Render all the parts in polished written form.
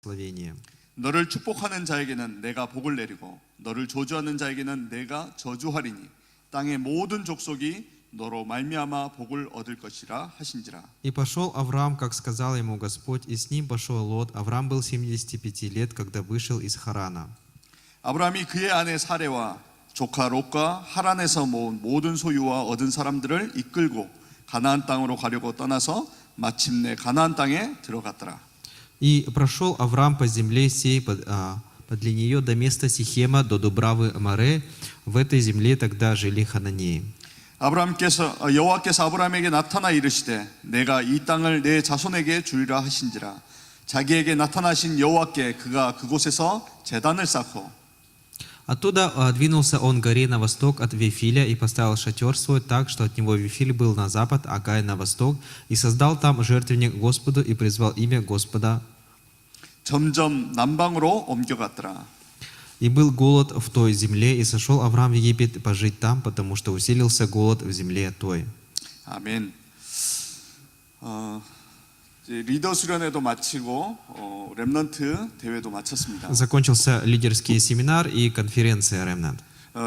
благословение. 너를 축복하는 자에게는 내가 복을 내리고 너를 저주하는 자에게는 내가 저주하리니 땅의 모든 족속이 너로 말미암아 복을 얻을 것이라 하신지라. И пошел Авраам, как сказал ему Господь, и с ним пошел Лот. Авраам был 75 лет, когда вышел из Харана. 아브라함이 그의 아내 사레와 조카 롯과 하란에서 모은 모든 소유와 얻은 사람들을 이끌고 가나안 땅으로 가려고 떠나서 마침내 가나안 땅에 들어갔더라. И прошел Авраам по земле сей, подле нее до места Сихема, до Дубравы Море. В этой земле тогда жили хананеи. 여호와께서 아브라함에게 나타나 이르시되 내가 이 땅을 내 자손에게 주리라 하신지라. 자기에게 나타나신 여호와께 그가 그곳에서 제단을 쌓고 Оттуда двинулся он к горе на восток от Вифиля и поставил шатер свой так, что от него Вифиль был на запад, а Гай на восток, и создал там жертвенник Господу и призвал имя Господа. 점점 남방으로 옮겨갔더라. И был голод в той земле, и сошел Авраам в Египет пожить там, потому что усилился голод в земле той. 아멘. 리더 수련회도 마치고 렘넌트 대회도 마쳤습니다. Закончился лидерский семинар и конференция Ремнант.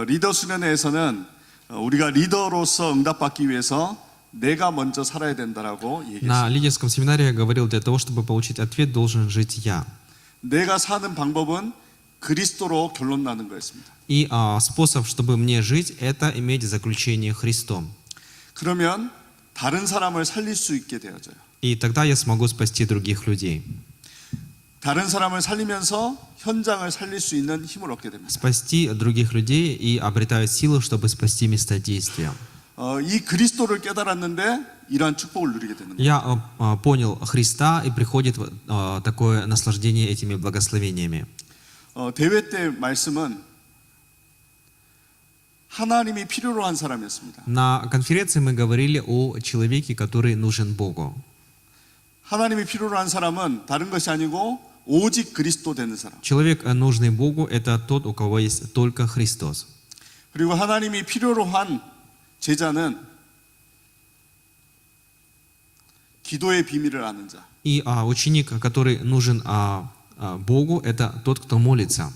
리더 수련회에서는 우리가 리더로서 응답받기 위해서 내가 먼저 살아야 된다라고 На 얘기했습니다. лидерском семинаре я говорил, для того, чтобы получить ответ, должен жить я. 내가 사는 방법은 그리스도로 결론 나는 거였습니다. И способ, чтобы мне жить, это иметь заключение Христом. 그러면 다른 사람을 살릴 수 있게 되어져요. И тогда я смогу спасти других людей. 다른 사람을 살리면서 현장을 살릴 수 있는 힘을 얻게 됩니다. Спасти других людей и обретаю силу, чтобы спасти место действия. 이 그리스도를 깨달았는데 이러한 축복을 누리게 되는 거예요. Я понял Христа, и приходит такое наслаждение этими благословениями. 대회 때 말씀은 하나님이 필요로 한 사람이었습니다. На конференции мы говорили о человеке, который нужен Богу. 하나님이 필요로 한 사람은 다른 것이 아니고 오직 그리스도 되는 사람. Человек, нужный Богу, это тот, у кого есть только Христос. 그리고 하나님이 필요로 한 제자는 기도의 비밀을 아는 자. И ученик, который нужен Богу, это тот, кто молится.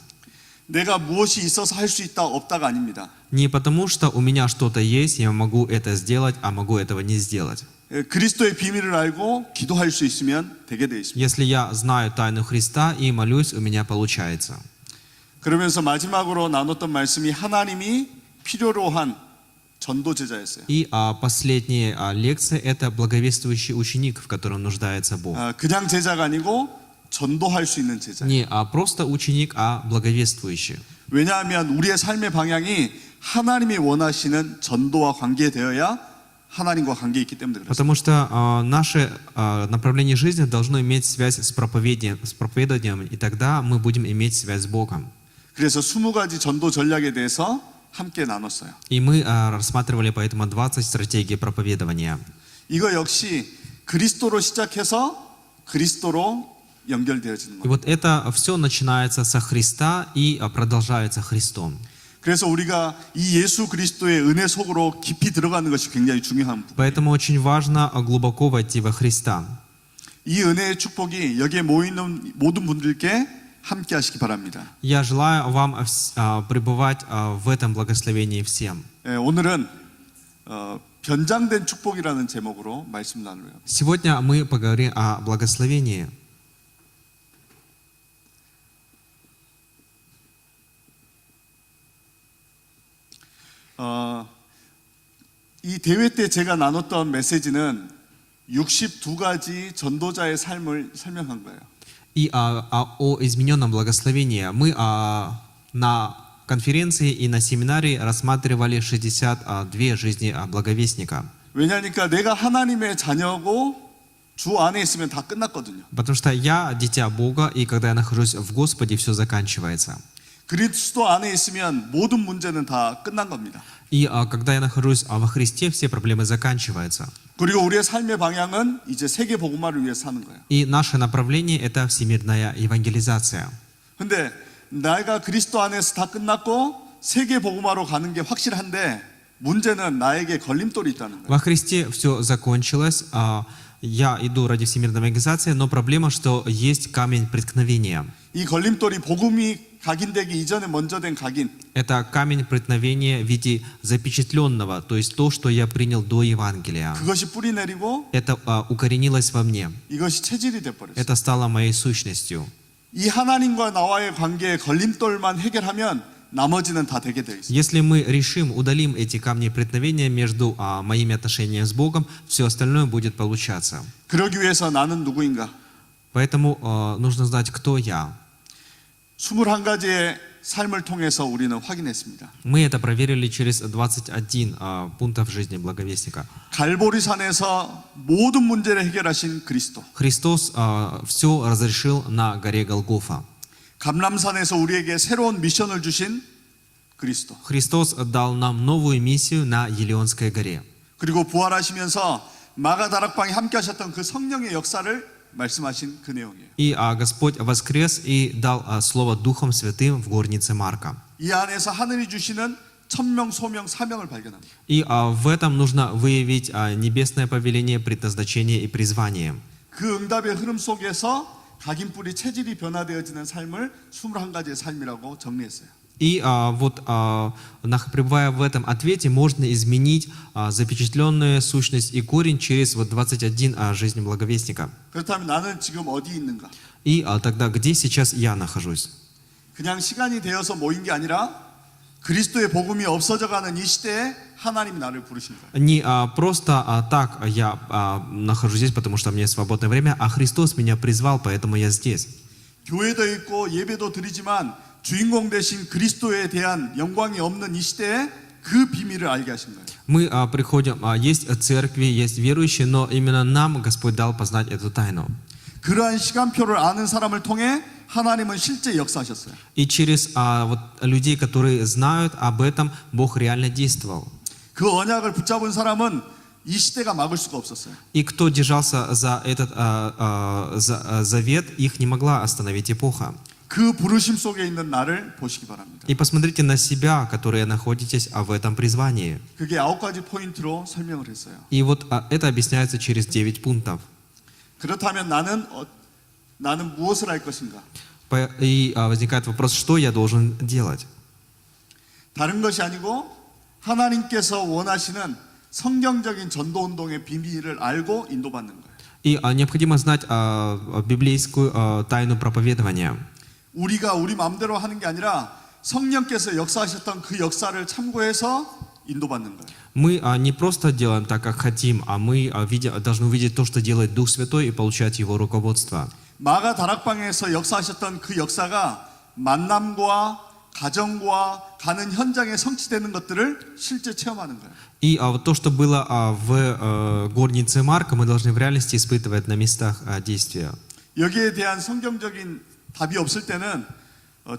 내가 무엇이 있어서 할 수 있다 없다가 아닙니다. Не потому, что у меня что-то есть, я могу это сделать, а могу этого не сделать. 그리스도의 비밀을 알고 기도할 수 있으면 되게 돼 있습니다. Если я знаю тайну Христа и молюсь, у меня получается. 그러면서 마지막으로 나눴던 말씀이 하나님이 필요로 한 전도 제자였어요. И последняя лекция – это благовествующий ученик, в котором нуждается Бог. 그냥 제자가 아니고 전도할 수 있는 제자. Не просто ученик, а благовествующий. 왜냐하면 우리의 삶의 방향이 하나님이 원하시는 전도와 관계되어야 하나님과 관계 있기 때문에 그렇습니다. Потому что наше направление жизни должно иметь связь с проповеданием, и тогда мы будем иметь связь с Богом. 그래서 20가지 전도 전략에 대해서 함께 나눴어요. И мы рассматривали поэтому 20 стратегий проповедования. 이거 역시 그리스도로 시작해서 그리스도로 연결되어지는 И 거예요. вот это все начинается со Христа и продолжается Христом. 그래서 우리가 이 예수 그리스도의 은혜 속으로 깊이 들어가는 것이 굉장히 중요한 부분이에요. Поэтому очень важно глубоко войти во Христа. 이 은혜의 축복이 여기에 모이는 모든 분들께 함께 하시기 바랍니다. Я желаю вам пребывать в этом благословении всем. 오늘은 변장된 축복이라는 제목으로 말씀 나누어요. Сегодня мы поговорим о благословении. 이 대회 때 제가 나눴던 메시지는 62가지 전도자의 삶을 설명한 거예요. И о измененном благословении. Мы на конференции и на семинаре рассматривали 62 жизни благовестника. 왜냐하니까 내가 하나님의 자녀고 주 안에 있으면 다 끝났거든요. Потому что я дитя Бога, и когда я нахожусь в Господе, все заканчивается. 그리스도 안에 있으면 모든 문제는 다 끝난 겁니다. И когда я нахожусь во Христе, все проблемы заканчиваются. 그리고 우리의 삶의 방향은 이제 세계 복음화를 위해 사는 거예요. И наше направление – это всемирная евангелизация. 근데 내가 그리스도 안에서 다 끝났고 세계 복음화로 가는 게 확실한데 문제는 나에게 걸림돌이 있다는 거예요. Во Христе все закончилось, Я иду ради всемирной евангелизации, но проблема, что есть камень преткновения. 이 걸림돌이 복음이 각인되기 이전에 먼저 된 각인. Это камень преткновения в виде запечатленного, то есть то, что я принял до Евангелия. 그것이 뿌리 내리고 Это укоренилось во мне. 이것이 체질이 돼 버렸어요. Это стало моей сущностью. 이 하나님과 나와의 관계의 걸림돌만 해결하면 나머지는 다 되게 돼 있어요. Если мы решим, удалим эти камни преткновения между моими отношениями с Богом, все остальное будет получаться. 그러기 위해서 나는 누구인가? Поэтому нужно знать, кто я. 21가지의 삶을 통해서 우리는 확인했습니다. Мы это проверили через 21 пунктов жизни благовестника. 갈보리산에서 모든 문제를 해결하신 그리스도. Христос все разрешил на горе Голгофа. 감람산에서 우리에게 새로운 미션을 주신 그리스도. Христос дал нам новую миссию на Елеонской горе. 그리고 부활하시면서 마가다락방에 함께 하셨던 그 성령의 역사를 말씀하신 그 내용이에요. И Господь воскрес и дал слово Духом Святым в горнице Марка. 이 안에서 하늘이 주시는 천명, 소명, 사명을 발견합니다. И в этом нужно выявить небесное повеление, предназначение и призвание. 그 응답의 흐름 속에서 각인뿌리 체질이 변화되어지는 삶을 21가지의 삶이라고 정리했어요. И пребывая в этом ответе, можно изменить запечатленную сущность и корень через 21 жизнь благовестника. 그렇다면 나는 지금 어디 있는가? И тогда где сейчас я нахожусь? 그냥 시간이 되어서 모인 게 아니라 그리스도의 복음이 없어져가는 이 시대에 하나님이 나를 부르신 거예요. Не просто так я нахожусь здесь, потому что у меня свободное время, а Христос меня призвал, поэтому я здесь. 교회도 있고 예배도 드리지만 주인공 되신 그리스도에 대한 영광이 없는 이 시대에 그 비밀을 알게 하신 거예요. Мы приходим, есть церкви, есть верующие, но именно нам Господь дал познать эту тайну. 그러한 시간표를 아는 사람을 통해 하나님은 실제 역사하셨어요. И через людей, которые знают об этом, Бог реально действовал. 그 언약을 붙잡은 사람은 이 시대가 막을 수가 없었어요. И кто держался за этот завет, их не могла остановить эпоха. 그 부르심 속에 있는 나를 보시기 바랍니다. И посмотрите на себя, которые находитесь в этом призвании. 그게 9가지 포인트로 설명을 했어요. И вот это объясняется через 9 пунктов. 그렇다면 나는 무엇을 할 것인가? И возникает вопрос, что я должен делать? 다른 것이 아니고 하나님께서 원하시는 성경적인 전도 운동의 비밀을 알고 인도받는 거예요. И необходимо знать библейскую тайну проповедования. 우리가 우리 마음대로 하는 게 아니라 성령께서 역사하셨던 그 역사를 참고해서 인도받는 거예요. Мы не просто делаем так, как хотим, а мы должны увидеть то, что делает Дух Святой, и получать Его руководство. 마가 다락방에서 역사하셨던 그 역사가 만남과 가정과 가는 현장에 성취되는 것들을 실제 체험하는 거예요. И вот то, что было в горнице Марка, мы должны в реальности испытывать на местах действия. 여기에 대한 성경적인 답이 없을 때는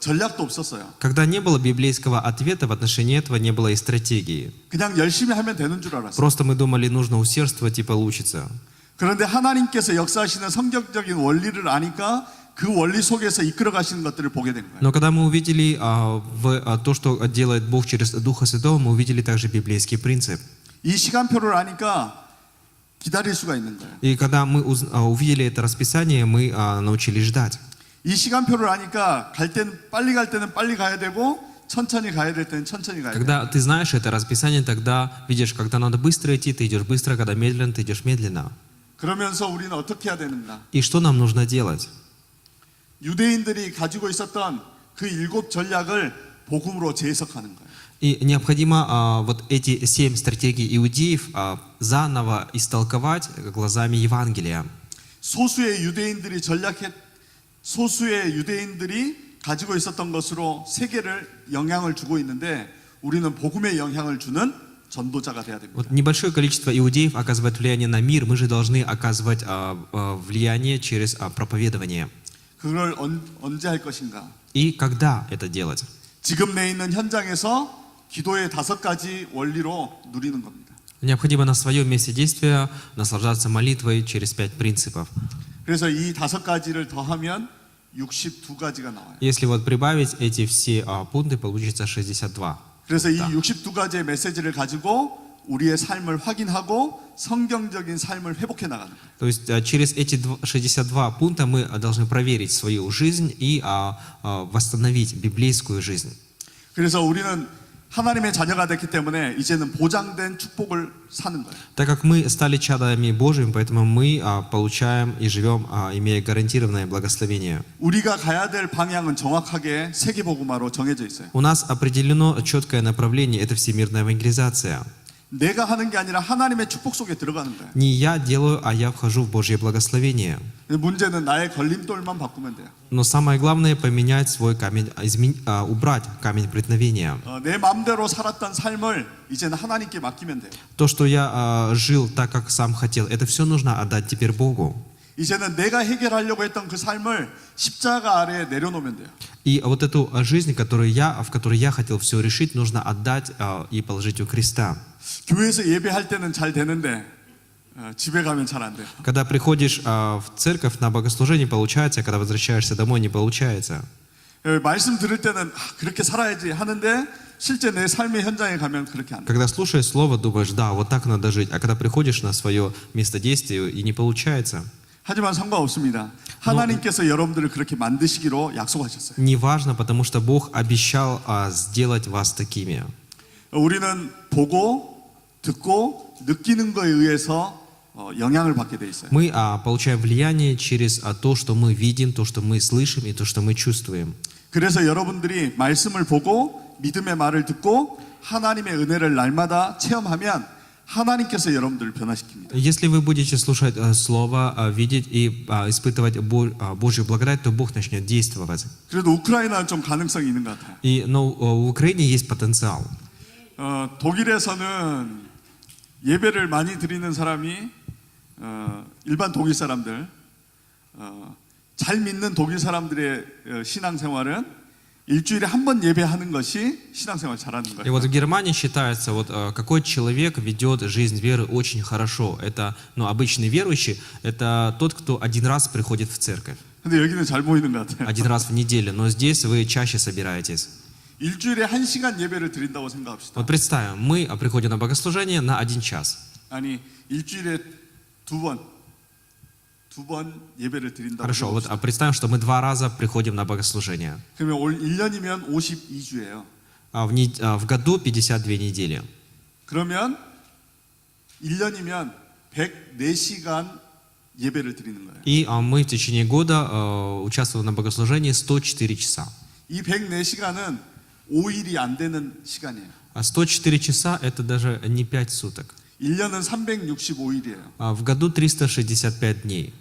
전략도 없었어요. Когда не было библейского ответа в отношении этого, не было и стратегии. 그냥 열심히 하면 되는 줄 알았어요. Просто мы думали, нужно усердствовать и получится. 그런데 하나님께서 역사하시는 성경적인 원리를 아니까 그 원리 속에서 이끌어 가시는 것들을 보게 된 거예요. Но когда мы увидели то, что делает Бог через Духа Святого, мы увидели также библейский принцип. 이 시간표를 아니까 기다릴 수가 있는 거예요. И когда мы увидели это расписание, мы научились ждать. 이 시간표를 아니까 갈 때는 빨리 가야 되고 천천히 가야 될 때는 천천히 가야 돼요. Когда ты знаешь это расписание, тогда видишь, когда надо быстро идти, ты идешь быстро, когда медленно, ты идешь медленно. 그러면서 우리는 어떻게 해야 되는가? И что нам нужно делать? 유대인들이 가지고 있었던 그 7 전략을 복음으로 재해석하는 거예요. И необходимо вот эти 7 стратегий иудеев заново истолковать глазами Евангелия. 소수의 유대인들이 가지고 있었던 것으로 세계를 영향을 주고 있는데 우리는 복음의 영향을 주는 전도자가 돼야 됩니다. Вот небольшое количество иудеев оказывает влияние на мир, мы же должны оказывать влияние через проповедование. 그걸 언제 할 것인가? И когда это делать? 지금 내 있는 현장에서 기도의 5가지 원리로 누리는 겁니다. Необходимо на своем месте действия наслаждаться молитвой через 5 принципов. 그래서 이 5가지를 더하면 62가지가 나와요. Если вот прибавить эти все пункты, получится 62. 그래서 이 62가지의 메시지를 가지고 우리의 삶을 확인하고 성경적인 삶을 회복해 나가는 거예요. То есть через эти 62 пункта мы должны проверить свою жизнь и восстановить библейскую жизнь. 그래서 우리는 하나님의 자녀가 됐기 때문에 이제는 보장된 축복을 사는 거예요. Так как мы стали чадами Божьими, поэтому мы получаем и живем, имея гарантированное благословение. 우리가 가야 될 방향은 정확하게 세계복음화로 정해져 있어요. У нас определено четкое направление, это всемирная евангелизация. 내가 하는 게 아니라 하나님의 축복 속에 들어가는 거예요. Не я делаю, а я вхожу в Божье благословение. 문제는 나의 걸림돌만 바꾸면 돼요. Но самое главное поменять свой камень, убрать камень преткновения. 내 마음대로 살았던 삶을 이제는 하나님께 맡기면 돼요. То, что я жил так, как сам хотел, это все нужно отдать теперь Богу. 이제는 내가 해결하려고 했던 그 삶을 십자가 아래에 내려놓으면 돼요. И вот эту жизнь, в которой я хотел все решить, нужно отдать и положить у креста. 교회에서 예배할 때는 잘 되는데 집에 가면 잘 안 돼요. Когда приходишь в церковь на богослужение, получается, а когда возвращаешься домой, не получается. 말씀 들을 때는 그렇게 살아야지 하는데 실제 내 삶의 현장에 가면 그렇게 안 돼. Когда слушаешь слово, думаешь, да, вот так надо жить. А когда приходишь на свое место действия, и не получается. 하지만 상관없습니다. 하나님께서 여러분들을 그렇게 만드시기로 약속하셨어요. Неважно, потому что Бог обещал сделать вас такими. 우리는 보고 듣고 느끼는 거에 의해서 영향을 받게 돼 있어요. Мы получаем влияние через то, что мы видим, то, что мы слышим и то, что мы чувствуем. 그래서 여러분들이 말씀을 보고 믿음의 말을 듣고 하나님의 은혜를 날마다 체험하면 하나님께서 여러분들을 변화시킵니다. Если вы будете слушать Слово, видеть и испытывать Божью благодать, то Бог начнет действовать. 그래도 우크라이나는 좀 가능성이 있는 것 같아요. Но в Украине есть потенциал. 독일에서는 예배를 많이 드리는 사람이 일반 독일 사람들, 잘 믿는 독일 사람들의 신앙생활은 일주일에 한 번 예배하는 것이 신앙생활 잘하는 И 거예요. вот в Германии считается, вот какой человек ведет жизнь веры очень хорошо. Это, обычный верующий, это тот, кто один раз приходит в церковь, 근데 여기는 잘 보이는 것 같아요. один раз в неделю. Но здесь вы чаще собираетесь. 일주일에 1시간 예배를 드린다고 생각합시다. Вот представим, мы приходим на богослужение на 1 час. 아니 일주일에 두 번 예배를 드린다고 Хорошо, вот 생각합시다. представим, что мы 2 раза приходим на богослужение. 그러면 올 1년이면 52주예요. В году 52 недели. 그러면 1년이면 104시간 예배를 드리는 거예요. И мы в течение года участвовали на богослужении 104 часа. 이 104시간은 5일이 안 되는 시간이에요. 104 часа это даже не 5 суток. 1년은 365일이에요. В году 365 дней.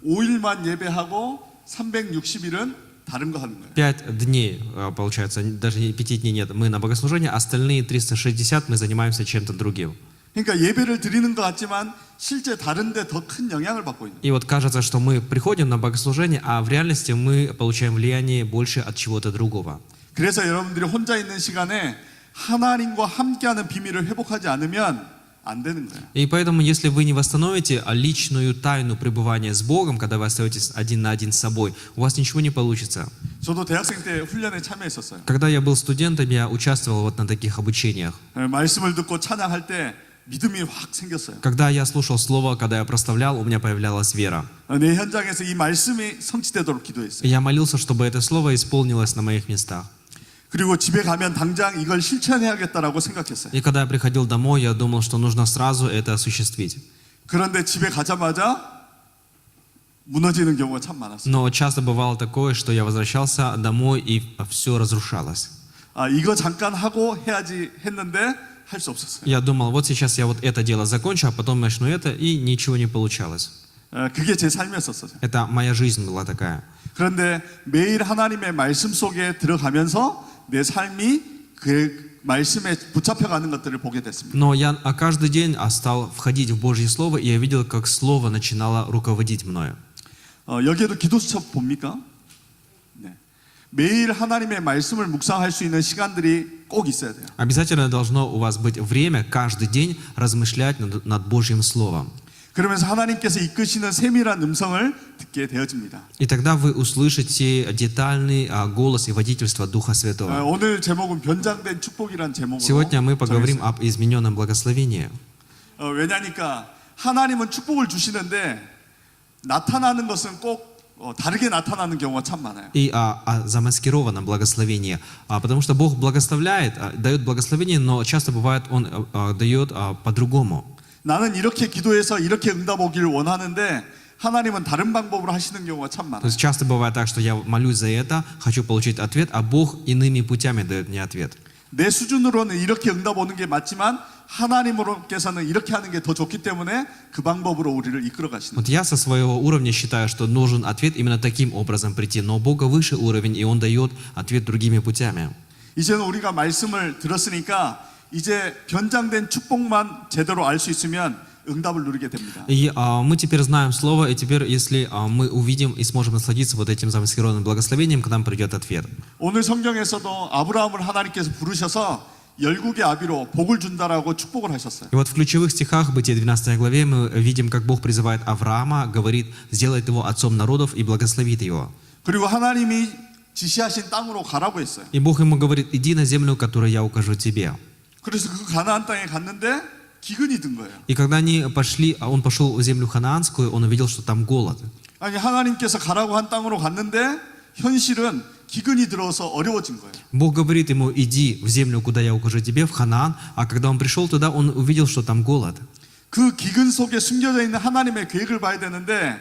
5일만 예배하고 360일은 다른 거 하는 거예요. 5 дней, получается, даже 5 дней нет, мы на богослужении, остальные 360 мы занимаемся чем-то другим. 그러니까 예배를 드리는 것 같지만 실제 다른 데 더 큰 영향을 받고 있는 거예요. И вот кажется, что мы приходим на богослужение, а в реальности мы получаем влияние больше от чего-то другого. 그래서 여러분들이 혼자 있는 시간에 하나님과 함께하는 비밀을 회복하지 않으면 안 되는 거예요. И поэтому, если вы не восстановите личную тайну пребывания с Богом, когда вы остаетесь один на один с собой, у вас ничего не получится. 저도 대학생 때 훈련에 참여했었어요. Когда я был студентом, я участвовал вот на таких обучениях. 말씀을 듣고 찬양할 때 믿음이 확 생겼어요. Когда я слушал Слово, когда я прославлял, у меня появлялась вера. 내 현장에서 이 말씀이 성취되도록 기도했어요. И я молился, чтобы это Слово исполнилось на моих местах. 그리고 집에 가면 당장 이걸 실천해야겠다라고 생각했어요. И когда я приходил домой, я думал, что нужно сразу это осуществить. 그런데 집에 가자마자 무너지는 경우가 참 많았어요. Но часто бывало такое, что я возвращался домой, и все разрушалось. 이거 잠깐 하고 해야지 했는데 할 수 없었어요. Я думал, вот сейчас я вот это дело закончу, а потом начну это, и ничего не получалось. 그게 제 삶이었었어요. Это моя жизнь была такая. 그런데 매일 하나님의 말씀 속에 들어가면서 내 삶이 그 말씀에 붙잡혀가는 것들을 보게 됐습니다. Но я каждый день стал входить в Божье Слово, и я видел, как Слово начинало руководить мною. 여기에도 기도수첩 봅니까? 네. 매일 하나님의 말씀을 묵상할 수 있는 시간들이 꼭 있어야 돼요. Обязательно должно у вас быть время каждый день размышлять над Божьим Словом. 그러면서 하나님께서 이끄시는 세밀한 음성을 듣게 되어집니다. И тогда вы услышите детальный голос и водительство Духа Святого. 오늘 제목은 변장된 축복이란 제목으로 Сегодня мы поговорим 정했어요. об измененном благословении. 왜냐니까 하나님은 축복을 주시는데 나타나는 것은 꼭 다르게 나타나는 경우가 참 많아요. И о замаскированном благословении. Потому что Бог благословляет, дает благословение, но часто бывает Он дает по-другому. 나는 이렇게 기도해서 이렇게 응답 오기를 원하는데 하나님은 다른 방법으로 하시는 경우가 참 То 많아요. есть часто бывает так, что я молюсь за это, хочу получить ответ, а Бог иными путями дает мне ответ. 내 수준으로는 이렇게 응답 오는 게 맞지만 하나님으로께서는 이렇게 하는 게 더 좋기 때문에 그 방법으로 우리를 이끌어 가시는 Вот я со своего уровня считаю, что нужен ответ именно таким образом прийти, но у Бога выше уровень, и Он дает ответ другими путями. 이제는 우리가 말씀을 들었으니까 이제 변장된 축복만 제대로 알 수 있으면 응답을 누리게 됩니다. И мы теперь знаем Слово, и теперь, если мы увидим и сможем насладиться вот этим замаскированным благословением, к нам придет ответ. 오늘 성경에서도 아브라함을 하나님께서 부르셔서 열국의 아비로 복을 준다라고 축복을 하셨어요. И вот в ключевых стихах Бытия 12 главе мы видим, как Бог призывает Авраама, говорит, сделает его отцом народов и благословит его. 그리고 하나님이 지시하신 땅으로 가라고 했어요. И Бог ему говорит, иди на землю, которую я укажу тебе. 그래서 그 가나안 땅에 갔는데 기근이 든 거예요. И когда они пошли, он пошел в землю ханаанскую, он увидел, что там голод. 아니 하나님께서 가라고 한 땅으로 갔는데 현실은 기근이 들어서 어려워진 거예요. Бог говорит ему, иди в землю, куда я укажу тебе, в Ханаан, а когда он пришел туда, он увидел, что там голод. 그 기근 속에 숨겨져 있는 하나님의 계획을 봐야 되는데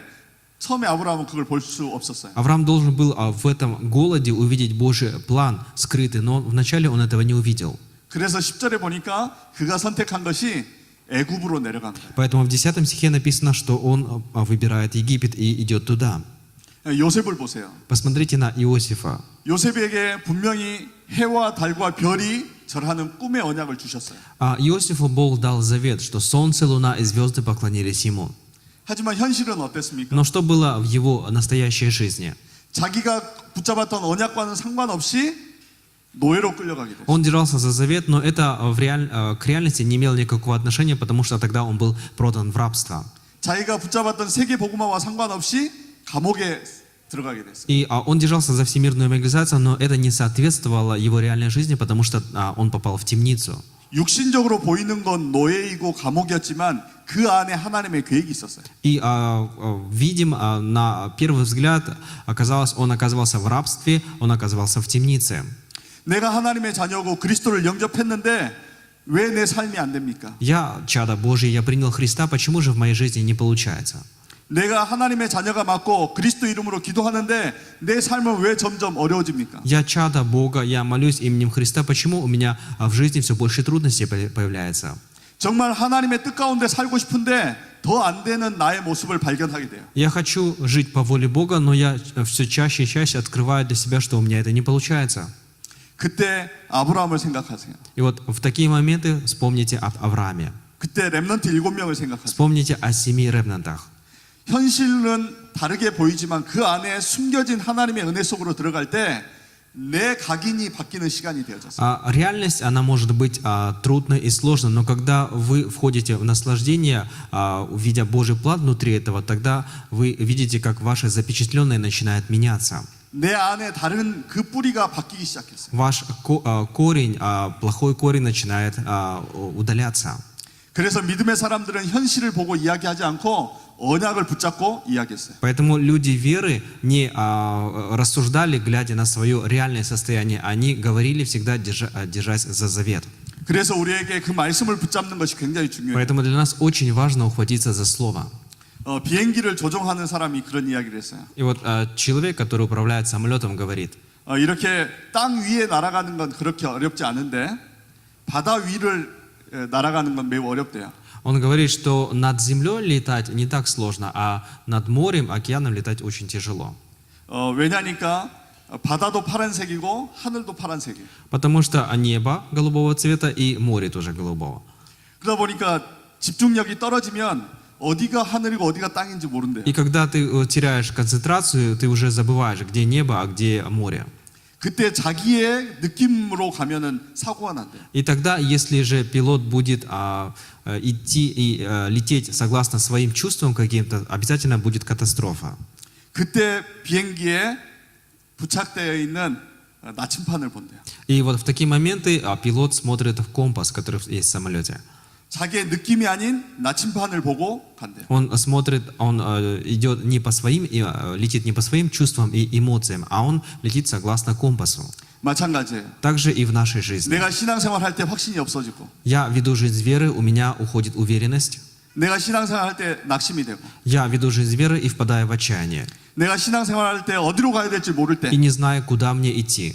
처음에 아브라함은 그걸 볼 수 없었어요. Авраам должен был в этом голоде увидеть Божий план скрытый, но вначале он этого не увидел. 그래서 10절에 보니까 그가 선택한 것이 애굽으로 내려간 거예요. Поэтому в 10 стихе написано, что он выбирает Египет и идет туда. 요셉을 보세요. Посмотрите на Иосифа. 요셉에게 분명히 해와 달과 별이 절하는 꿈의 언약을 주셨어요. Иосифу Бог дал завет, что солнце, луна и звезды поклонились ему. 하지만 현실은 어땠습니까? Но что было в его настоящей жизни? 자기가 붙잡았던 언약과는 상관없이 노예로 끌려가게 됐어요. Он держался за завет, но это к реальности не имело никакого отношения, потому что тогда он был продан в рабство. 자기가 붙잡았던 세계 복음화와 상관없이 감옥에 들어가게 됐어요. И он держался за всемирную евангелизацию, но это не соответствовало его реальной жизни, потому что он попал в темницу. 육신적으로 보이는 건 노예이고 감옥이었지만 그 안에 하나님의 계획이 있었어요. И видим, на первый взгляд, он оказывался в рабстве, он оказывался в темнице. 내가 하나님의 자녀고 그리스도를 영접했는데 왜 내 삶이 안 됩니까? Я чадо Божье, я принял Христа, почему же в моей жизни не получается? 내가 하나님의 자녀가 맞고 그리스도 이름으로 기도하는데 내 삶은 왜 점점 어려워집니까? Я чадо Бога, я молюсь именем Христа, почему у меня в жизни все больше трудностей появляется? 정말 하나님의 뜻 가운데 살고 싶은데 더 안 되는 나의 모습을 발견하게 돼요. Я хочу жить по воле Бога, но я все чаще и чаще открываю для себя, что у меня это не получается. 그때 아브라함을 생각하세요. И вот в такие моменты вспомните об Аврааме. 그때 렘넌트 7명을 생각하세요. Вспомните о 7 ремнантах. 현실은 다르게 보이지만 그 안에 숨겨진 하나님의 은혜 속으로 들어갈 때 내 각인이 바뀌는 시간이 되어졌어요. Реальность, она может быть трудной и сложной, но когда вы входите в наслаждение, увидя Божий план внутри этого, тогда вы видите, как ваше запечатленное начинает меняться. 내 안에 다른 그 뿌리가 바뀌기 시작했어요. Ваш корень, плохой корень начинает удаляться. 그래서 믿음의 사람들은 현실을 보고 이야기하지 않고 언약을 붙잡고 이야기했어요. Поэтому люди веры не рассуждали, глядя на свое реальное состояние. Они говорили всегда, держась за завет. 그래서 우리에게 그 말씀을 붙잡는 것이 굉장히 중요해요. Поэтому для нас очень важно ухватиться за слово. 비행기를 조종하는 사람이 그런 이야기를 했어요. И вот человек, который управляет самолетом, говорит, 이렇게 땅 위에 날아가는 건 그렇게 어렵지 않은데 바다 위를 날아가는 건 매우 어렵대요. Он говорит, что над землей летать не так сложно, а над морем, океаном летать очень тяжело. 왜냐니까 바다도 파란색이고 하늘도 파란색이에요. Потому что небо голубого цвета и море тоже голубого. 그러다 보니까 집중력이 떨어지면 어디가 하늘이고 어디가 땅인지 모른대요. И когда ты теряешь концентрацию, ты уже забываешь, где небо, а где море. 그때 자기의 느낌으로 가면은 사고가 난대요. И тогда, если же пилот будет идти и лететь согласно своим чувствам каким-то, обязательно будет катастрофа. 그때 비행기에 부착되어 있는 나침판을 본대요. И вот в такие моменты пилот смотрит в компас, который есть в самолете. 자기의 느낌이 아닌 나침판을 보고 간대요. Он смотрит, он идет не по своим, летит не по своим чувствам и эмоциям, а он летит согласно компасу. 마찬가지예요. Также и в нашей жизни. 내가 신앙생활 할 때 확신이 없어지고, Я веду жизнь веры, у меня уходит уверенность. 내가 신앙생활 할 때 낙심이 되고, Я веду жизнь веры и впадаю в отчаяние. 내가 신앙생활 할 때 어디로 가야 될지 모를 때, И не знаю, куда мне идти.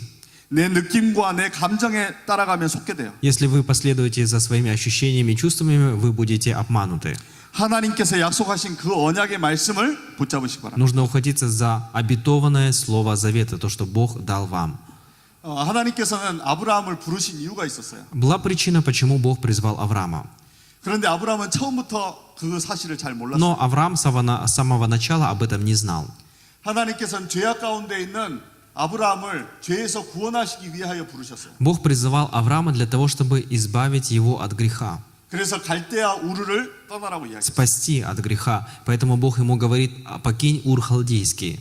내 느낌과 내 감정에 따라가면 속게 돼요. Если вы последуете за своими ощущениями и чувствами, вы будете обмануты. 하나님께서 약속하신 그 언약의 말씀을 붙잡으시기 바랍니다. Нужно ухватиться за обетованное слово завета, то, что Бог дал вам. 하나님께서는 아브라함을 부르신 이유가 있었어요. Была причина, почему Бог призвал Авраама. 그런데 아브라함은 처음부터 그 사실을 잘 몰랐어요. Но Авраам с самого начала об этом не знал. 하나님께서는 죄악 가운데 있는 아브라함을 죄에서 구원하시기 위하여 부르셨어요. Бог призывал Авраама для того, чтобы избавить его от греха, 그래서 갈대아 우르를 떠나라고 이야기했어요. спасти от греха. Поэтому Бог ему говорит: покинь Ур халдейский.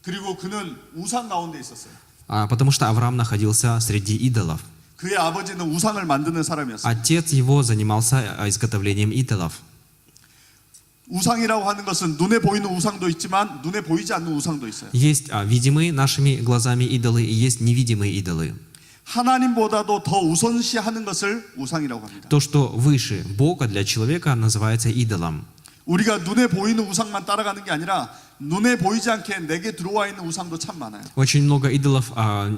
그리고 그는 우상 가운데 있었어요. Потому что Авраам находился среди идолов. 그의 아버지는 우상을 만드는 사람이었어요. Отец его занимался изготовлением идолов. 우상이라고 하는 것은 눈에 보이는 우상도 있지만 눈에 보이지 않는 우상도 있어요. Есть видимые нашими глазами идолы и есть невидимые идолы. 하나님보다도 더 우선시하는 것을 우상이라고 합니다. То, что выше Бога для человека, называется идолом. 우리가 눈에 보이는 우상만 따라가는 게 아니라 눈에 보이지 않게 내게 들어와 있는 우상도 참 많아요. Очень много идолов,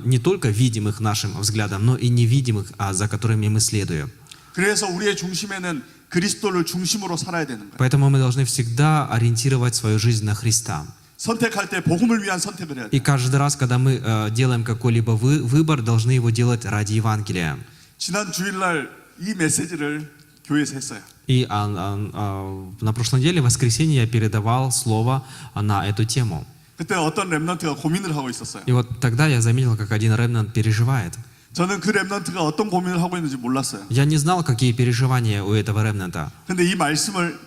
не только видимых нашим взглядом, но и невидимых, за которыми мы следуем. 그래서 우리의 중심에는 그리스도를 중심으로 살아야 되는 거예요. Поэтому мы должны всегда ориентировать свою жизнь на Христа. 선택할 때 복음을 위한 선택을 해야 И 돼요. каждый раз, когда мы делаем какой-либо выбор, должны его делать ради Евангелия. 지난 주일날 이 메시지를 교회에서 했어요. И на прошлой неделе, в воскресенье, я передавал слово на эту тему. 그때 어떤 렘넌트가 고민을 하고 있었어요. И вот тогда я заметил, как один ремнант переживает. 저는 그 렘넌트가 어떤 고민을 하고 있는지 몰랐어요. Я не знал, какие переживания у этого ремнанта, 근데 이 말씀을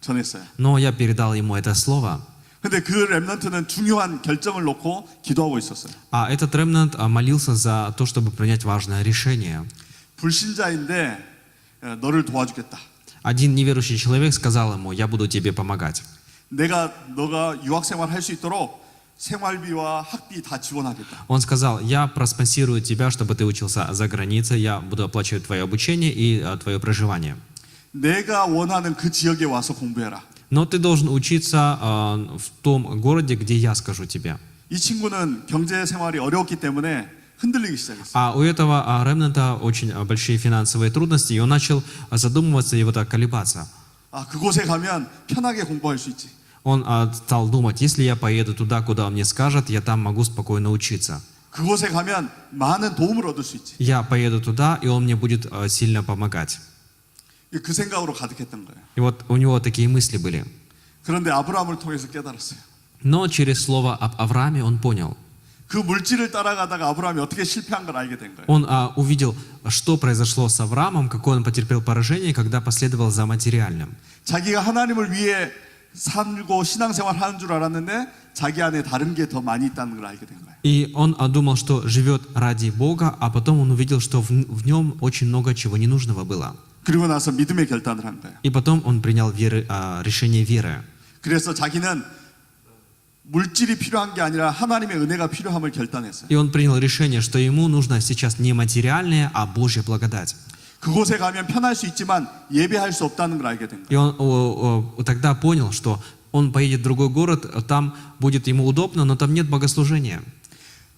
전했어요. но я передал ему это слово. 근데 그 렘넌트는 중요한 결정을 놓고 기도하고 있었어요. А этот ремнант молился за то, чтобы принять важное решение. 불신자인데 너를 도와주겠다. Один неверующий человек сказал ему: я буду тебе помогать. 너가 유학생활 할 수 있도록 생활비와 학비 다 지원하겠다. Он сказал: я проспонсирую тебя, чтобы ты учился за границей, я буду оплачивать твое обучение и твое проживание. 내가 원하는 그 지역에 와서 공부해라. Но ты должен учиться в том городе, где я скажу тебе. 이 친구는 경제 생활이 어려웠기 때문에 흔들리기 시작했어요. А у этого ремнанта очень большие финансовые трудности, и он начал задумываться и вот так колебаться. 그곳에 가면 편하게 공부할 수 있지. Он стал думать: если я поеду туда, куда он мне скажет, я там могу спокойно учиться. 그곳에 가면 많은 도움을 얻을 수 있지. Я поеду туда, и он мне будет сильно помогать. 그 생각으로 가득했던 거예요. И вот у него такие мысли были. 그런데 아브라함을 통해서 깨달았어요. Но через слово об Аврааме он понял. 그 물질을 따라가다가 아브라함이 어떻게 실패한 걸 알게 된 거예요. Он увидел, что произошло с Авраамом, какое он потерпел поражение, когда последовал за материальным. 자기가 하나님을 위해 살고 신앙생활 하는 줄 알았는데 자기 안에 다른 게 더 많이 있다는 걸 알게 된 거예요. И он думал, что живет ради Бога, а потом он увидел, что в нем очень много чего ненужного было. 그리고 나서 믿음의 결단을 한 거예요. И потом он принял решение веры. 그래서 자기는 물질이 필요한 게 아니라 하나님의 은혜가 필요함을 결단했어요. И он принял решение, что ему нужно сейчас не материальное, а Божья благодать. 그곳에 가면 편할 수 있지만 예배할 수 없다는 걸 알게 된 거예요. И он тогда понял, что он поедет в другой город, там будет ему удобно, но там нет богослужения.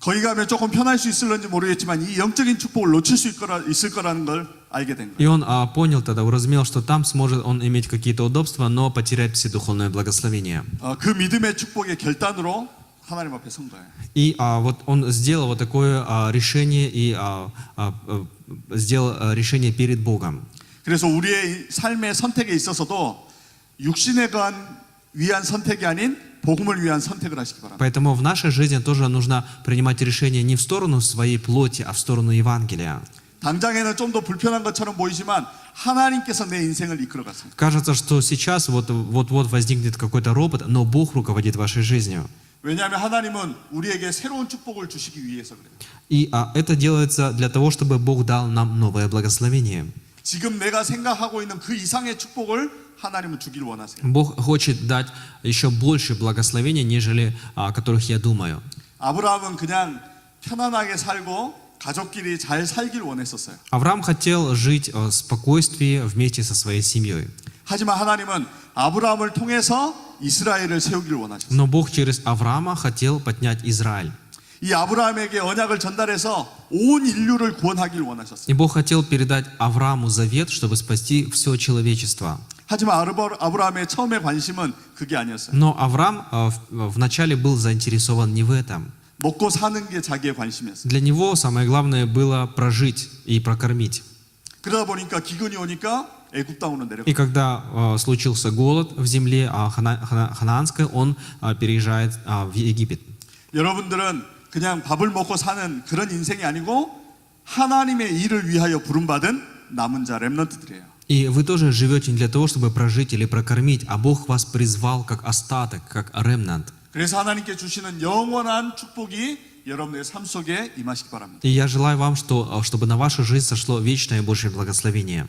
거기 가면 조금 편할 수 있을런지 모르겠지만 이 영적인 축복을 놓칠 수 있을 거라는 걸 알게 된 거예요. И он понял тогда, уразумел, что там сможет он иметь какие-то удобства, но потерять все духовное благословение. 그 믿음의 축복의 결단으로 하나님 앞에 선 거예요. И вот он сделал вот такое решение и сделал решение перед Богом. 그래서 우리의 삶의 선택에 있어서도 육신에 위한 선택이 아닌 복음을 위한 선택을 하시기 바랍니다. Поэтому в нашей жизни тоже нужно принимать решение не в сторону своей плоти, а в сторону Евангелия. 당장에는 좀 더 불편한 것처럼 보이지만 하나님께서 내 인생을 이끌어 갔습니다. Кажется, что сейчас вот-вот возникнет какой-то робот, но Бог руководит вашей жизнью. 왜냐하면 하나님은 우리에게 새로운 축복을 주시기 위해서 그래요. И это делается для того, чтобы Бог дал нам новое благословение. 지금 내가 생각하고 있는 그 이상의 축복을 하나님은 주기를 원하세요. Бог хочет дать еще больше благословений, нежели о которых я думаю. 아브라함은 그냥 편안하게 살고 가족끼리 잘 살길 원했었어요. Авраам хотел жить в спокойствии вместе со своей семьей. 하지만 하나님은 아브라함을 통해서 이스라엘을 세우기를 원하셨어요. Но Бог через Авраама хотел поднять Израиль. 이 아브라함에게 언약을 전달해서 온 인류를 구원하기를 원하셨어요. И Бог хотел передать Аврааму завет, чтобы спасти все человечество. 하지만 아브라함의 처음의 관심은 그게 아니었어요. Но Авраам вначале был заинтересован не в этом. 먹고 사는 게 자기의 관심이었어요. Для него самое главное было прожить и прокормить. 그러다 보니까 기근이 오니까 애굽 땅으로 И 내려가요. когда случился голод в земле ханаанской, он переезжает в Египет. 여러분들은 그냥 밥을 먹고 사는 그런 인생이 아니고 하나님의 일을 위하여 부름받은 남은 자 렘넌트들이에요. И вы тоже живете не для того, чтобы прожить или прокормить, а Бог вас призвал как остаток, как ремнант. 그래서 하나님께 주시는 영원한 축복이 여러분의 삶 속에 임하시기 바랍니다. И я желаю вам, чтобы на вашу жизнь сошло вечное Божье благословение.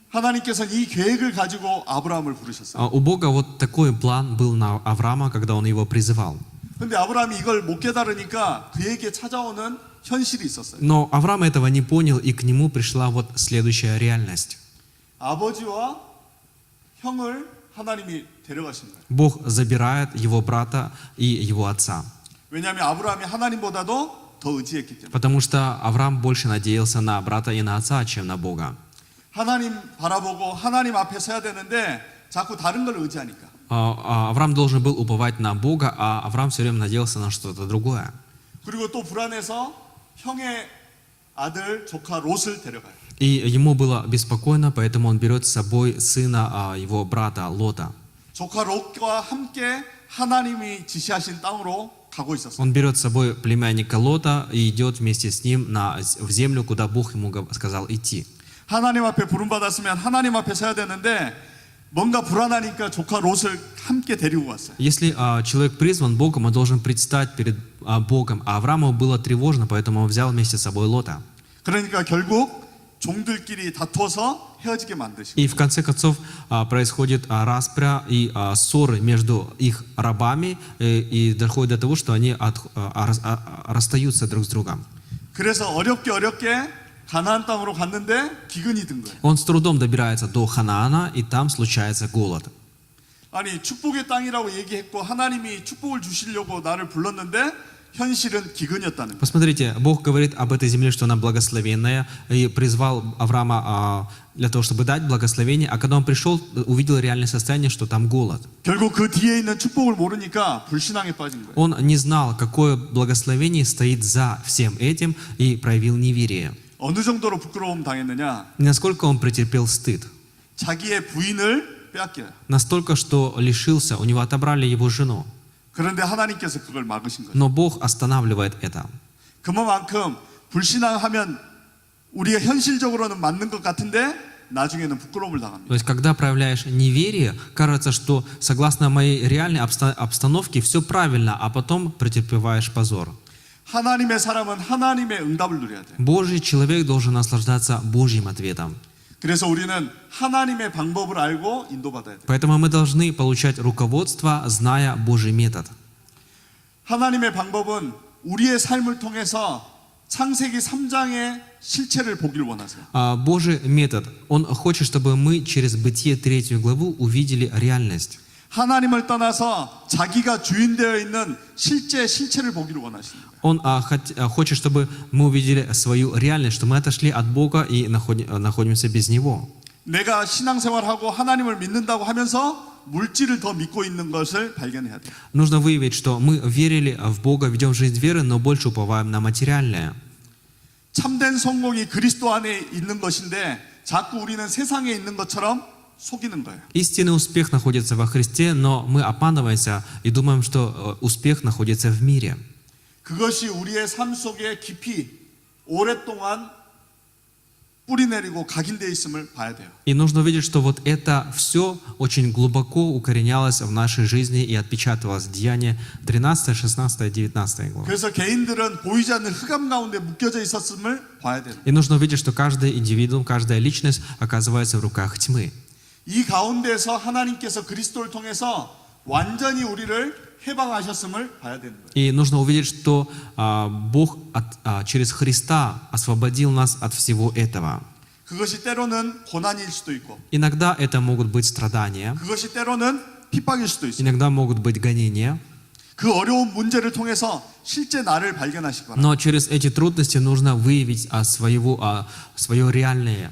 하나님께서는 이 계획을 가지고 아브라함을 부르셨어요. У Бога вот такой план был на Авраама, когда Он его призывал. 근데 아브라함이 이걸 못 깨달으니까 그에게 찾아오는 현실이 있었어요. Но Авраам этого не понял, и к нему пришла вот следующая реальность. 아버지와 형을 하나님이 데려가신 거예요. Бог забирает его брата и его отца. 왜냐하면 아브라함이 하나님보다도 더 의지했기 때문에. Потому что Авраам больше надеялся на брата и на отца, чем на Бога. 하나님 바라보고 하나님 앞에 서야 되는데 자꾸 다른 걸 의지하니까. Авраам должен был уповать на Бога, а Авраам все время надеялся на что-то другое. 그리고 또 불안해서 형의 아들 조카 롯을 데려가요. И ему было беспокойно, поэтому он берет с собой сына его брата Лота. 조카 롯과 함께 하나님이 지시하신 땅으로 가고 있었어요. Он берет с собой племянника Лота и идет вместе с ним в землю, куда Бог ему сказал идти. 하나님 앞에 부름받았으면 하나님 앞에 서야 되는데 뭔가 불안하니까 조카 롯을 함께 데리고 갔어요. Если человек призван Богом, он должен предстать перед Богом. А Аврааму было тревожно, поэтому он взял вместе с собой Лота. 그러니까 결국 종들끼리 다투어서 헤어지게 만드시고. И в конце концов происходит распря и ссоры между их рабами, и доходит до того, что они расстаются друг с другом. 그래서 어렵게 가나안 땅으로 갔는데 기근이 든 거예요. Он с трудом добирается до Ханаана, и там случается голод. 아니 축복의 땅이라고 얘기했고 하나님이 축복을 주시려고 나를 불렀는데 현실은 기근이었다는 거예요. Посмотрите, Бог говорит об этой земле, что она благословенная, и призвал Авраама для того, чтобы дать благословение, а когда он пришел, увидел реальное состояние, что там голод. 결국 그 뒤에 있는 축복을 모르니까 불신앙에 빠진 거예요. Он не знал, какое благословение стоит за всем этим, и проявил неверие. 어느 정도로 부끄러움 당했느냐? И насколько он претерпел стыд? 자기의 부인을 빼앗겨요. Настолько, что лишился, у него отобрали его жену. 그런데 하나님께서 그걸 막으신 거예요. Но Бог останавливает это. 그만큼 불신앙하면 우리가 현실적으로는 맞는 것 같은데 나중에는 부끄러움을 당합니다. То есть, когда проявляешь неверие, кажется, что согласно моей реальной обстановке все правильно, а потом претерпеваешь позор. 하나님의 사람은 하나님의 응답을 누려야 돼요. Божий человек должен наслаждаться Божьим ответом. 그래서 우리는 하나님의 방법을 알고 인도받아야 돼요. Поэтому мы должны получать руководство, зная Божий метод. 하나님의 방법은 우리의 삶을 통해서 창세기 3장의 실체를 보기를 원하세요. Божий метод, Он хочет, чтобы мы через Бытие 3 главу увидели реальность. 하나님을 떠나서 자기가 주인 되어 있는 실체를 보기를 원하시는 거예요. Он хочет, чтобы мы увидели свою реальность, что мы отошли от Бога и находимся без Него. 내가 신앙생활하고 하나님을 믿는다고 하면서 물질을 더 믿고 있는 것을 발견해야 돼요. Нужно выявить, что мы верили в Бога, ведем жизнь веры, но больше уповаем на материальное. 참된 성공이 그리스도 안에 있는 것인데 자꾸 우리는 세상에 있는 것처럼 속이는 거예요. Истинный успех находится во Христе, но мы обманываемся и думаем, что успех находится в мире. 그것이 우리의 삶 속에 깊이 오랫동안 뿌리내리고 각인되어 있음을 봐야 돼요. И нужно увидеть, что вот это все очень глубоко укоренялось в нашей жизни и отпечатывалось. Деяния 13, 16, 19 глава. 그래서 개인들은 보이지 않는 흑암 가운데 묶여져 있었음을 봐야 돼요. И нужно увидеть, что каждый индивидуум, каждая личность оказывается в руках тьмы. 이 가운데서 하나님께서 그리스도를 통해서 완전히 우리를 해방하셨음을 봐야 되는 거예요. И нужно увидеть, что Бог через Христа освободил нас от всего этого. 그것이 때로는 고난일 수도 있고, Иногда это могут быть страдания, 그것이 때로는 핍박일 수도 있어요. иногда могут быть гонения, 그 어려운 문제를 통해서 실제 나를 발견하시기 바랍니다. но через эти трудности нужно выявить свое реальное.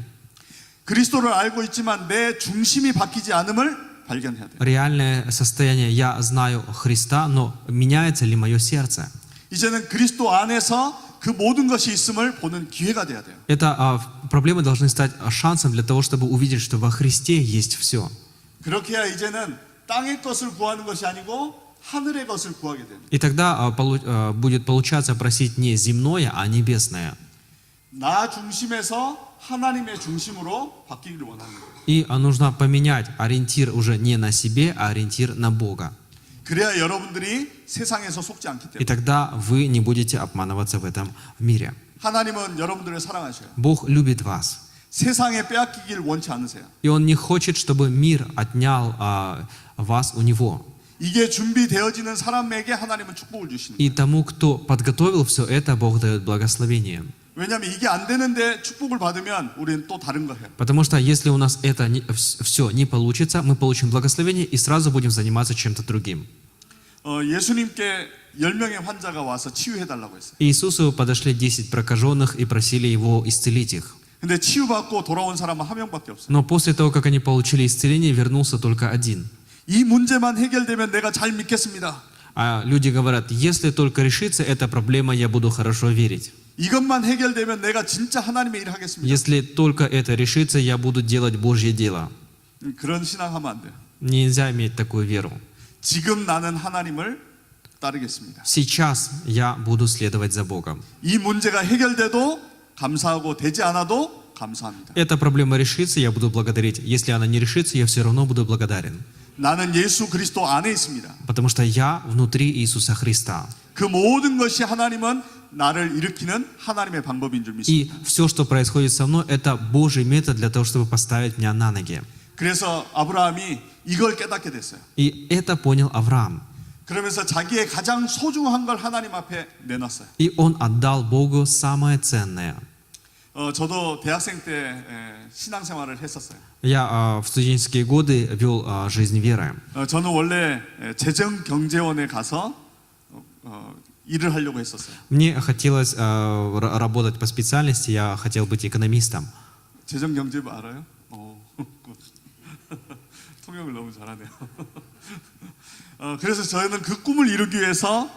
그리스도를 알고 있지만 내 중심이 바뀌지 않음을 발견해야 돼요. Реальное состояние. Я знаю Христа, но меняется ли мое сердце? 이제는 그리스도 안에서 그 모든 것이 있음을 보는 기회가 돼야 돼요. Это проблемы должны стать шансом для того, чтобы увидеть, что во Христе есть все. 그렇게 해야 이제는 땅의 것을 구하는 것이 아니고 하늘의 것을 구하게 됩니다. И тогда будет получаться просить не земное, а небесное. 나 중심에서 하나님의 중심으로 바뀌기를 원하는 거예요. И нужно поменять ориентир уже не на себе, а ориентир на Бога. 그래야 여러분들이 세상에서 속지 않기 И 때문에. тогда вы не будете обманываться в этом мире. 하나님은 여러분들을 사랑하셔요. Бог любит вас. 세상에 빼앗기길 원치 않으세요. И Он не хочет, чтобы мир отнял вас у Него. 이게 준비되어지는 사람에게 하나님은 축복을 주시는 И 거예요. тому, кто подготовил все это, Бог дает благословение. 왜냐하면 이게 안 되는데 축복을 받으면 우리는 또 다른 거 해요. Потому что если у нас это все не получится, мы получим благословение и сразу будем заниматься чем-то другим. 예수님께 10명의 환자가 와서 치유해달라고 했어요. Иисусу подошли 10 прокаженных и просили Его исцелить их. 근데 치유받고 돌아온 사람은 한 명밖에 없어요. Но после того, как они получили исцеление, вернулся только один. 이 문제만 해결되면 내가 잘 믿겠습니다. А люди говорят, если только решится эта проблема, я буду хорошо верить. 이것만 해결되면 내가 진짜 하나님의 일을 하겠습니다. Если только это решится, я буду делать Божье дело. 그런 신앙하면 안 돼요. Нельзя иметь такую веру. 지금 나는 하나님을 따르겠습니다. Сейчас я буду следовать за Богом. 이 문제가 해결돼도 감사하고 되지 않아도 감사합니다. Эта проблема решится, я буду благодарить. Если она не решится, я все равно буду благодарен. 나는 예수 그리스도 안에 있습니다. Потому что я внутри Иисуса Христа. 그 모든 것이 하나님은 나를 일으키는 하나님의 방법인 줄 믿습니다. И все, что происходит со мной, это Божий метод для того, чтобы поставить меня на ноги. 그래서 아브라함이 이걸 깨닫게 됐어요. И это понял Авраам. 그러면서 자기의 가장 소중한 걸 하나님 앞에 내놨어요. И он отдал Богу самое ценное. 저도 대학생 때 신앙생활을 했었어요. Я в студенческие годы вел жизнь веры. 저는 원래 재정경제원에 가서 일을 하려고 했었어요. Мне хотелось работать по специальности, я хотел быть экономистом. 재정경제 알아요? 통역을 너무 잘하네요. 그래서 저는 그 꿈을 이루기 위해서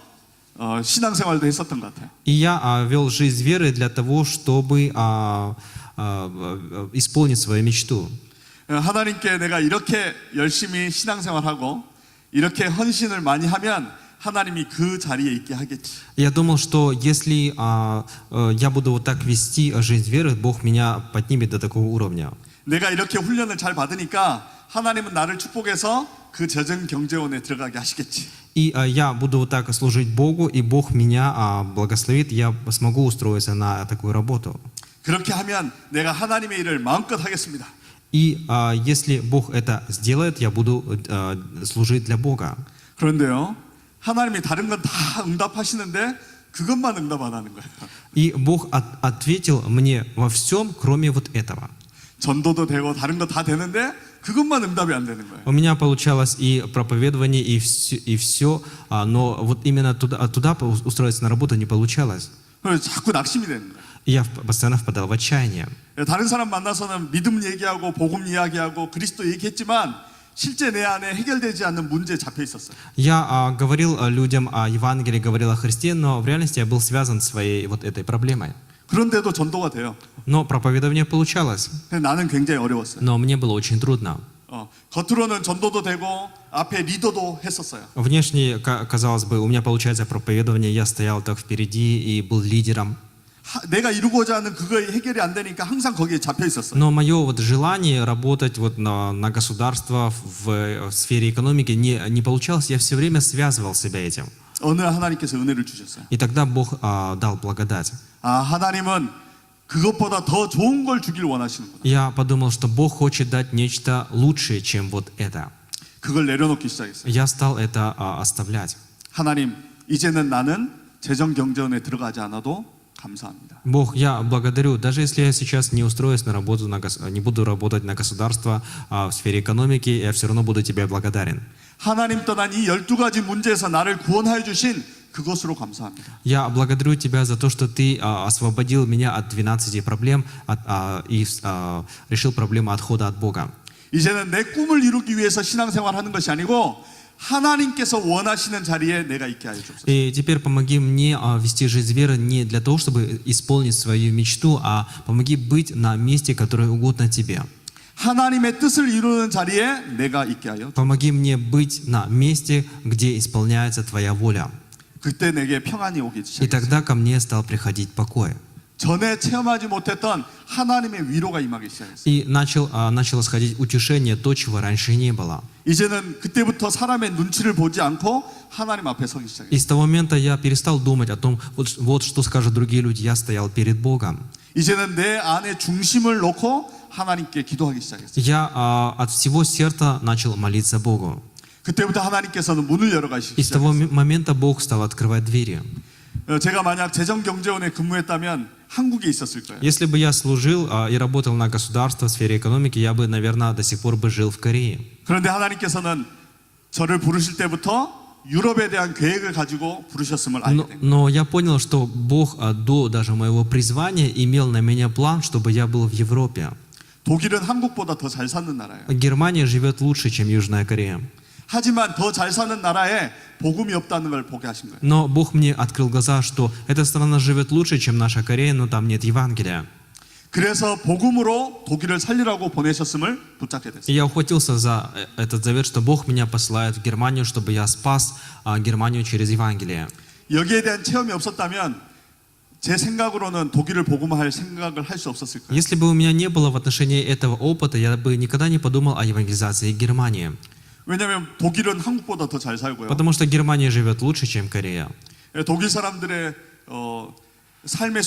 신앙생활도 했었던 것 같아요. И я вел жизнь веры для того, чтобы исполнить свою мечту. 하나님께 내가 이렇게 열심히 신앙생활하고 이렇게 헌신을 많이 하면 하나님이 그 자리에 있게 하겠지. Я думал, что если я буду вот так вести жизнь веры, Бог меня поднимет до такого уровня. 내가 이렇게 훈련을 잘 받으니까 하나님은 나를 축복해서 그 재정경제원에 들어가게 하시겠지. И я буду вот так служить Богу, и Бог меня благословит, я смогу устроиться на такую работу. 그렇게 하면 내가 하나님의 일을 마음껏 하겠습니다. И если Бог это сделает, я буду служить для Бога. 그런데요, 하나님이 다른 건 다 응답하시는데 그것만 응답 안 하는 거예요. И Бог ответил мне во всем, кроме вот этого. 전도도 되고 다른 거 다 되는데 그것만 응답이 안 되는 거예요. У меня получалось и проповедование, и все, но вот именно туда устроиться на работу не получалось. 그래서 자꾸 낙심이 되는 거예요. И я постоянно впадал в отчаяние. 다른 사람 만나서는 믿음 얘기하고 복음 이야기하고 그리스도 얘기했지만 실제 내 안에 해결되지 않는 문제에 잡혀 있었어요. Я говорил людям о Евангелии, говорил о Христе, но в реальности я был связан с своей вот этой проблемой. 그런데도 전도가 돼요. Но проповедование получалось, 근데 나는 굉장히 어려웠어요. но мне было очень трудно. 겉으로는 전도도 되고 앞에 리더도 했었어요. Внешне, казалось бы, у меня получается проповедование, я стоял так впереди и был лидером. 내가 이루고자 하는 그거에 해결이 안 되니까 항상 거기에 잡혀 있었어요. Но мое вот желание работать вот на государство в сфере экономики не получалось, я все время связывал себя этим. 어느 하나님께서 은혜를 주셨어요. И тогда Бог дал благодать. 하나님은 그것보다 더 좋은 걸 주길 원하시는구나. Я подумал, что Бог хочет дать нечто лучшее, чем вот это. 그걸 내려놓기 시작했어요. Я стал это оставлять. 하나님, 이제는 나는 재정 경제원에 들어가지 않아도 감사합니다. Бог, я благодарю, даже если я сейчас не устроюсь на работу, не буду работать на государство в сфере экономики, я все равно буду тебе благодарен. 하나님 떠난 이 12가지 문제에서 나를 구원하여 주신 그것으로 감사합니다. Я благодарю тебя за то, что ты освободил меня от 12 проблем и решил проблему отхода от Бога. 이제는 내 꿈을 이루기 위해서 신앙생활하는 것이 아니고 하나님께서 원하시는 자리에 내가 있게 하여 주옵소서. И теперь помоги мне вести жизнь веры не для того, чтобы исполнить свою мечту, а помоги быть на месте, которое угодно тебе. 하나님의 뜻을 이루는 자리에 내가 있게 하여 주옵소서. Помоги мне быть на месте, где исполняется твоя воля. 그때 내게 평안이 오기 И 시작했어요. тогда ко мне стал приходить покой. 전에 체험하지 못했던 하나님의 위로가 임하기 시작했어요. И начало сходить утешение, то, чего раньше не было. 이제는 그때부터 사람의 눈치를 보지 않고 하나님 앞에 서기 시작했어요. И с того момента я перестал думать о том, вот что скажут другие люди, я стоял перед Богом. 이제는 내 안에 중심을 놓고 하나님께 기도하기 시작했어요. Я от всего сердца начал молиться Богу. 그때부터 하나님께서는 문을 열어 가시기 И с того 시작했어요. момента Бог стал открывать двери. 제가 만약 재정경제원에 근무했다면 한국에 있었을 거예요. Если бы я служил и работал на государство в сфере экономики, я бы, наверное, до сих пор бы жил в Корее. 그런데 하나님께서는 저를 부르실 때부터 유럽에 대한 계획을 가지고 부르셨음을 알게 된 거예요. Но я понял, что Бог до даже моего призвания имел на меня план, чтобы я был в Европе. 독일은 한국보다 더 잘 사는 나라예요. Германия живет лучше, чем Южная Корея. 하지만 더 잘 사는 나라에 복음이 없다는 걸 보게 하신 거예요. Но Бог мне открыл глаза, что эта страна живет лучше, чем наша Корея, но там нет Евангелия. 그래서 복음으로 독일을 살리라고 보내셨음을 붙잡게 И 됐어요. я ухватился за этот завет, что Бог меня посылает в Германию, чтобы я спас Германию через Евангелие. 여기에 대한 체험이 없었다면 제 생각으로는 독일을 복음화할 생각을 할 수 없었을 거예요. Если бы у меня не было в отношении этого опыта, я бы никогда не подумал о евангелизации Германии. 왜냐하면 독일은 한국보다 더 잘 살고요. Потому что Германия живет лучше, чем Корея. 독일 사람들의 삶의